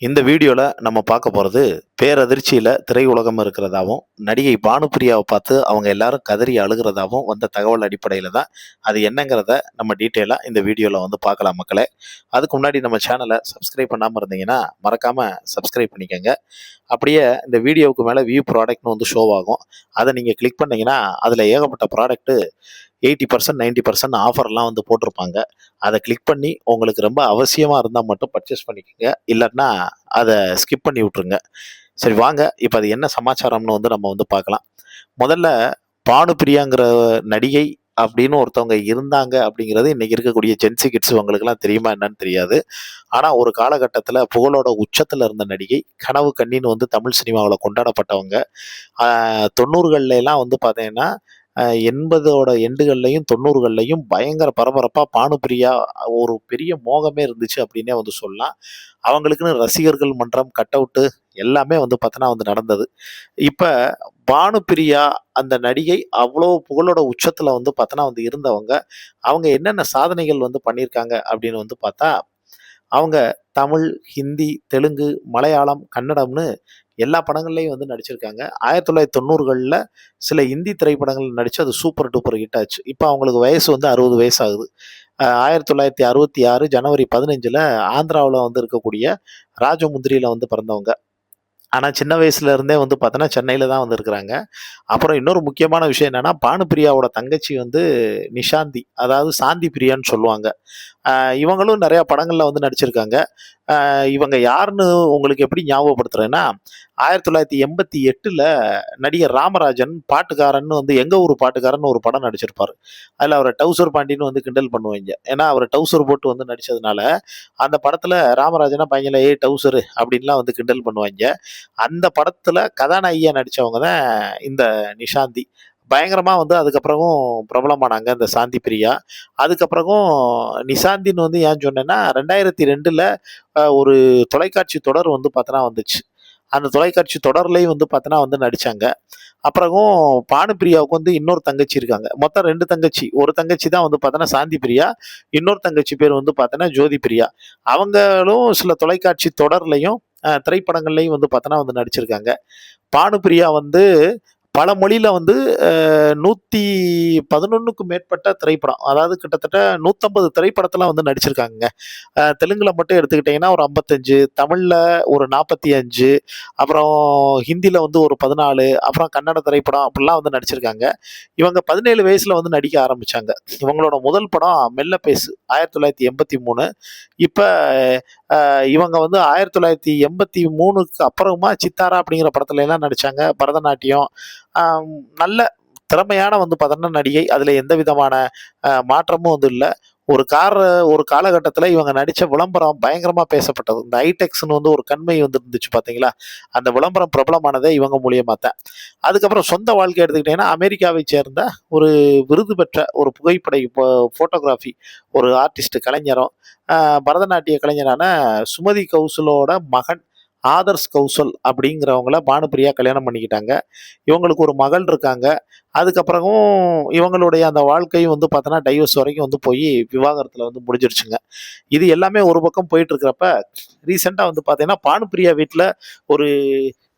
இந்த வீடியோல நம்ம பார்க்க போறது, பேரதிர்ச்சியில திரையுலகம் இருக்கிறதாவும், நடிகை பானுப்பிரியாவ பார்த்து அவங்க எல்லாரும் கதறி அழுகுறதாவும் வந்த தகவல் அடிப்படையில தான், அது என்னங்கிறத நம்ம டீட்டெயிலா இந்த வீடியோல வந்து பார்க்கலாம் மக்களே. அதுக்கு முன்னாடி நம்ம சேனல சப்ஸ்கிரைப் பண்ணாம இருந்தீங்கன்னா, மறக்காம சப்ஸ்கிரைப் பண்ணிக்கங்க. அப்படியே இந்த வீடியோவுக்கு மேல வியூ ப்ராடக்ட்னு வந்து ஷோ ஆகும். அத நீங்க கிளிக் பண்ணீங்கன்னா, அதுல ஏகப்பட்ட ப்ராடக்ட் 80% 90% ஆஃபர்லாம் வந்து போட்டிருப்பாங்க. அத கிளிக் பண்ணி உங்களுக்கு ரொம்ப அவசியமா இருந்தா மட்டும் பர்ச்சேஸ் பண்ணிக்கங்க. இல்லாட்டினா அத ஸ்கிப் பண்ணி விட்டுருங்க. சரி வாங்க, இப்ப அது என்ன சமாச்சாரம்னு வந்து நம்ம வந்து பார்க்கலாம். முதல்ல பானுப்பிரியாங்கிற நடிகை அப்படின்னு ஒருத்தவங்க இருந்தாங்க அப்படிங்கிறது இன்னைக்கு இருக்கக்கூடிய ஜென்சி கிட்ஸ் உங்களுக்கெல்லாம் தெரியுமா என்னன்னு தெரியாது. ஆனா ஒரு காலகட்டத்தில புகழோட உச்சத்துல இருந்த நடிகை, கனவு கன்னின்னு வந்து தமிழ் சினிமாவுல கொண்டாடப்பட்டவங்க. ஆ 90கள்ல எல்லாம் வந்து பார்த்தீங்கன்னா, 80ஓட எண்டுகள்லயும் 90கள்லயும் பயங்கர பரபரப்பா பானுப்பிரியா ஒரு பெரிய மோகமே இருந்துச்சு அப்படின்னே வந்து சொல்லலாம். அவங்களுக்குன்னு ரசிகர்கள் மன்றம், கட் அவுட்டு எல்லாமே வந்து பார்த்தோன்னா வந்து நடந்தது. இப்ப பானுப்பிரியா அந்த நடிகை அவ்வளோ புகழோட உச்சத்துல வந்து பார்த்தோன்னா வந்து இருந்தவங்க. அவங்க என்னென்ன சாதனைகள் வந்து பண்ணியிருக்காங்க அப்படின்னு வந்து பார்த்தா, அவங்க தமிழ், ஹிந்தி, தெலுங்கு, மலையாளம், கன்னடம்னு எல்லா படங்கள்லயும் வந்து நடிச்சிருக்காங்க. 1990கள்ல சில இந்தி திரைப்படங்கள் நடிச்சு அது சூப்பர் டூப்பர் ஹிட் ஆச்சு. இப்ப அவங்களுக்கு வயசு வந்து 60 வயசு ஆகுது. 1966 ஜனவரி 15ல ஆந்திராவுல வந்து இருக்கக்கூடிய ராஜமுந்திரியில வந்து பிறந்தவங்க. ஆனா சின்ன வயசுல இருந்தே வந்து பார்த்தோன்னா, சென்னையில தான் வந்து இருக்கிறாங்க. அப்புறம் இன்னொரு முக்கியமான விஷயம் என்னன்னா, பானுப்பிரியாவோட தங்கச்சி வந்து நிஷாந்தி, அதாவது சாந்தி பிரியான்னு சொல்லுவாங்க. அ இவங்களும் நெறைய படங்கள்ல வந்து நடிச்சிருக்காங்க. இவங்க யாருன்னு உங்களுக்கு எப்படி ஞாபகப்படுத்துறேன்னா, 1988ல நடிகர் ராமராஜன் பாட்டுக்காரன்னு வந்து எங்க ஊரு பாட்டுக்காரன்னு ஒரு படம் நடிச்சிருப்பாரு. அதுல அவர டவுசர் பாண்டின்னு வந்து கிண்டல் பண்ணுவாய்ங்க. ஏன்னா, அவரு டவுசர் போட்டு வந்து நடிச்சதுனால, அந்த படத்துல ராமராஜன பையன்ல "ஏய் டவுசரு" அப்படின்லாம் வந்து கிண்டல் பண்ணுவாய்ங்க. அந்த படத்துல கதாநாயகியா நடிச்சவங்க தான் இந்த நிஷாந்தி. பயங்கரமா வந்து அதுக்கப்புறமும் பிரபலமானாங்க இந்த சாந்தி பிரியா. அதுக்கப்புறமும் நிஷாந்தின்னு வந்து ஏன் சொன்னேன்னா, 2002ல ஒரு தொலைக்காட்சி தொடர் வந்து பார்த்தோன்னா வந்துச்சு. அந்த தொலைக்காட்சி தொடர்லயும் வந்து பார்த்தோன்னா வந்து நடிச்சாங்க. அப்புறமும் பானுப்பிரியாவுக்கு வந்து இன்னொரு தங்கச்சி இருக்காங்க. மொத்தம் 2 தங்கச்சி. ஒரு தங்கச்சி தான் வந்து பார்த்தோன்னா சாந்தி பிரியா. இன்னொரு தங்கச்சி பேர் வந்து பார்த்தோன்னா ஜோதி பிரியா. அவங்களும் சில தொலைக்காட்சி தொடர்லயும், திரைப்படங்கள்லயும் வந்து பார்த்தோன்னா வந்து நடிச்சிருக்காங்க. பானுப்பிரியா வந்து பல மொழியில வந்து 111க்கும் மேற்பட்ட திரைப்படம். அதாவது கிட்டத்தட்ட 150 திரைப்படத்துல வந்து நடிச்சிருக்காங்கங்க. தெலுங்குல மட்டும் எடுத்துக்கிட்டீங்கன்னா ஒரு 55, தமிழ்ல ஒரு 45, அப்புறம் ஹிந்தில வந்து ஒரு 14, அப்புறம் கன்னட திரைப்படம் அப்படிலாம் வந்து நடிச்சிருக்காங்க. இவங்க 17 வயசுல வந்து நடிக்க ஆரம்பிச்சாங்க. இவங்களோட முதல் படம் மெல்ல பேசு 1983. இப்ப இவங்க வந்து 1983க்கு அப்புறமா சித்தாரா அப்படிங்கிற படத்துல எல்லாம் நடிச்சாங்க. பரதநாட்டியம், ஆம், நல்ல திறமையான வந்து பார்த்தோன்னா நடிகை. அதுல எந்த விதமான மாற்றமும் வந்து இல்ல. ஒரு காலகட்டத்தில இவங்க நடிச்ச விளம்பரம் பயங்கரமா பேசப்பட்டது. இந்த ஐடெக்ஸ்ன்னு வந்து ஒரு கண்மை வந்து இருந்துச்சு பார்த்தீங்களா? அந்த விளம்பரம் பிரபலமானதே இவங்க மூலியமா தான். அதுக்கப்புறம் சொந்த வாழ்க்கை எடுத்துக்கிட்டீங்கன்னா, அமெரிக்காவை சேர்ந்த ஒரு விருது பெற்ற ஒரு புகைப்பட ஃபோட்டோகிராஃபி ஒரு ஆர்டிஸ்ட் கலைஞரும், பரதநாட்டிய கலைஞரான சுமதி கௌசலோட மகன் ஆதர்ஷ் கௌசல் அப்படிங்கிறவங்கள பானுப்பிரியா கல்யாணம் பண்ணிக்கிட்டாங்க. இவங்களுக்கு ஒரு மகள் இருக்காங்க. அதுக்கப்புறமும் இவங்களுடைய அந்த வாழ்க்கையும் வந்து பார்த்தோன்னா, டைவர்ஸ் வரைக்கும் வந்து போயி விவாகரத்துல வந்து முடிஞ்சிருச்சுங்க. இது எல்லாமே ஒரு பக்கம் போயிட்டு இருக்கிறப்ப, ரீசென்ட்டா வந்து பார்த்தீங்கன்னா, பானுப்பிரியா வீட்ல ஒரு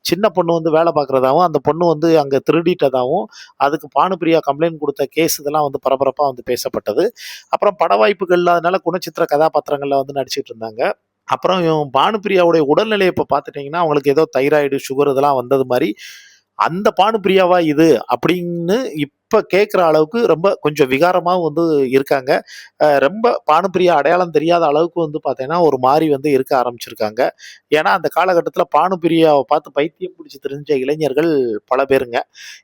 சின்ன பொண்ணு வந்து வேலை பார்க்கிறதாவும், அந்த பொண்ணு வந்து அங்க திருடிட்டதாவும், அதுக்கு பானுப்பிரியா கம்ப்ளைண்ட் குடுத்த கேஸ் இதெல்லாம் வந்து பரபரப்பா வந்து பேசப்பட்டது. அப்புறம் பட வாய்ப்புகள் இல்லாதனால குணச்சித்திர கதாபாத்திரங்கள்ல வந்து நடிச்சிட்டு இருந்தாங்க. அப்புறம் பானுப்பிரியாவுடைய உடல்நிலைய இப்ப பார்த்துட்டீங்கன்னா, அவங்களுக்கு ஏதோ தைராய்டு, சுகர் இதெல்லாம் வந்தது மாரி, அந்த பானுப்பிரியாவா இது? அப்படின்னு இப்ப கேட்கிற அளவுக்கு ரொம்ப கொஞ்சம் விகாரமாவும் வந்து இருக்காங்க. ரொம்ப பானுப்பிரியா அடையாளம் தெரியாத அளவுக்கு வந்து பார்த்தீங்கன்னா, ஒரு மாரி வந்து இருக்க ஆரம்பிச்சிருக்காங்க. ஏன்னா, அந்த காலகட்டத்தில பானுப்பிரியாவ பார்த்து பைத்தியம் பிடிச்சு திரிஞ்ச இளைஞர்கள் பல பேருங்க.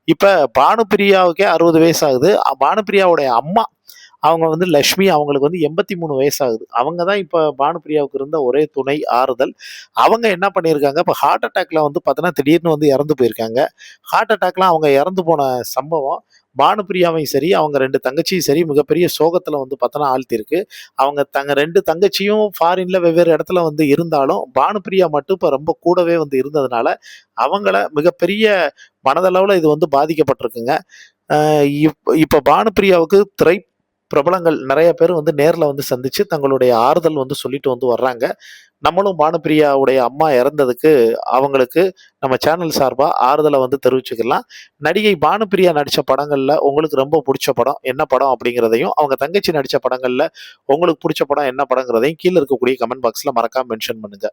இப்ப பானுப்பிரியாவுக்கே 60 வயசு ஆகுது. பானுப்பிரியாவுடைய அம்மா அவங்க வந்து லட்சுமி அவங்களுக்கு வந்து 83 வயசாகுது. அவங்க தான் இப்ப பானுப்பிரியாவுக்கு இருந்த ஒரே துணை, ஆறுதல். அவங்க என்ன பண்ணியிருக்காங்க, இப்ப ஹார்ட் அட்டாக்ல வந்து பார்த்தோன்னா, திடீர்னு வந்து இறந்து போயிருக்காங்க. ஹார்ட் அட்டாக்ல அவங்க இறந்து போன சம்பவம், பானுப்பிரியாவையும் சரி, அவங்க 2 தங்கச்சியும் சரி, மிகப்பெரிய சோகத்துல வந்து பார்த்தோன்னா ஆழ்த்தியிருக்கு. அவங்க 2 தங்கச்சியும் ஃபாரின்ல வெவ்வேறு இடத்துல வந்து இருந்தாலும், பானுப்பிரியா மட்டும் இப்ப ரொம்ப கூடவே வந்து இருந்ததுனால, அவங்கள மிகப்பெரிய மனதளவுல இது வந்து பாதிக்கப்பட்டிருக்குங்க. அ இப்ப பானுப்பிரியாவுக்கு பிரபலங்கள் நெறைய பேர் வந்து நேர்ல வந்து சந்திச்சு தங்களுடைய ஆறுதல் வந்து சொல்லிட்டு வந்து வர்றாங்க. நம்மளும் பானுப்பிரியாவுடைய அம்மா இறந்ததுக்கு அவங்களுக்கு நம்ம சேனல் சார்பா ஆறுதலை வந்து தெரிவிச்சுக்கலாம். நடிகை பானுப்பிரியா நடிச்ச படங்கள்ல உங்களுக்கு ரொம்ப புடிச்ச படம் என்ன படம் அப்படிங்கிறதையும், அவங்க தங்கச்சி நடிச்ச படங்கள்ல உங்களுக்கு புடிச்ச படம் என்ன படங்கிறதையும் கீழ இருக்கக்கூடிய கமெண்ட் பாக்ஸ்ல மறக்காம மென்ஷன் பண்ணுங்க.